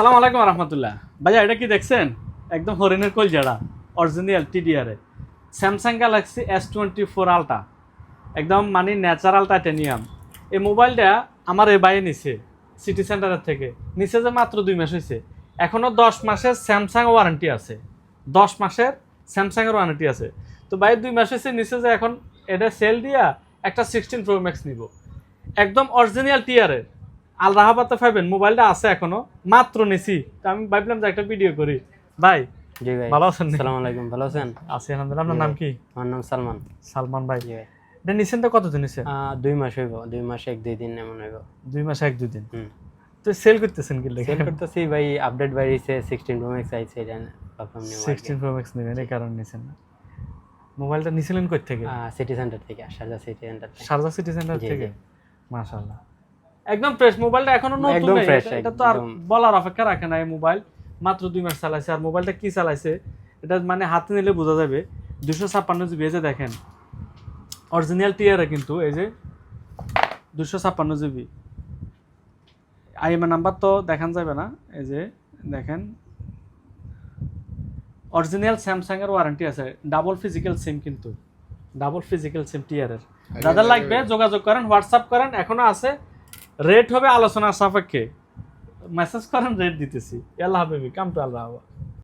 আসসালামু আলাইকুম রহমতুল্লাহ। ভাইয়া এটা কি দেখছেন? একদম হরিণের কোল জাড়া original TDR Samsung Galaxy S24 ultra, একদম মানে ন্যাচারাল টাইটানিয়াম। এই মোবাইলটা আমার এই ভাই নিছে সিটি সেন্টারের থেকে, নিচে যে মাত্র 2 মাস হয়েছে। এখনও 10 মাসের স্যামসাং ওয়ারেন্টি আছে, 10 মাসের স্যামসাংয়ের ওয়ারেন্টি আছে। তো ভাই 2 মাস হয়েছে নিচে, যে এখন এটা সেল দিয়া একটা 16 প্রো ম্যাক্স নিব, একদম অরিজিনাল টিয়ারের আল রাহাবাতে পাইবেন। মোবাইলটা আছে এখনো, মাত্র নিছি। তো আমি ভাবলাম যে একটা ভিডিও করি। ভাই জি ভাই, ভালো আছেন? আসসালামু আলাইকুম। ভালো আছেন? আছি আলহামদুলিল্লাহ। আপনার নাম কি? আমার নাম সালমান। সালমান ভাই। জি ভাই, এটা নিছেন তো কতদিন নিছে? 2 মাস হইব, 2 মাস 1-2 দিন এমন হইব। 2 মাস 1-2 দিন। হুম, তো সেল করতেছেন কি লাগে? সেল করতেছি ভাই, আপডেট বাইরেছে 16 প্রো ম্যাক্স আইছে, এটা ভাবলাম নিব। 16 প্রো ম্যাক্স নেবেন, এই কারণে নিছেন না? মোবাইলটা নিছিলেন কই থেকে? সিটি সেন্টার থেকে, শারজা সিটি সেন্টার থেকে। শারজা সিটি সেন্টার জি, থেকে। জি। মাশাআল্লাহ, একদম ফ্রেশ মোবাইলটা, এখনো নতুন। একদম fresh, এটা তো আর একদম। বলার অপেক্ষা রাখে না। এই মোবাইল মাত্র 2 মাস চালাইছে। আর মোবাইলটা কি চালাইছে এটা মানে হাতে নিলে বোঝা যাবে। 256 জিবি, এই যে দেখেন অরিজিনাল টিয়ারে, কিন্তু এই যে 256 জিবি। আইএমএ নাম্বার তো দেখান যাবে না, এই যে দেখেন অরিজিনাল স্যামসাং এর ওয়ারেন্টি আছে। ডাবল ফিজিক্যাল সিম, কিন্তু ডাবল ফিজিক্যাল সিম টিয়ারের। যাদের লাগবে যোগাযোগ করেন, হোয়াটসঅ্যাপ করেন, এখনো আছে। রেট হবে আলোচনার সাপেক্ষে, মেসেজ করেন, রেট দিতেছি। আল্লাহ হাবিবি, কাম টু আল্লাহ।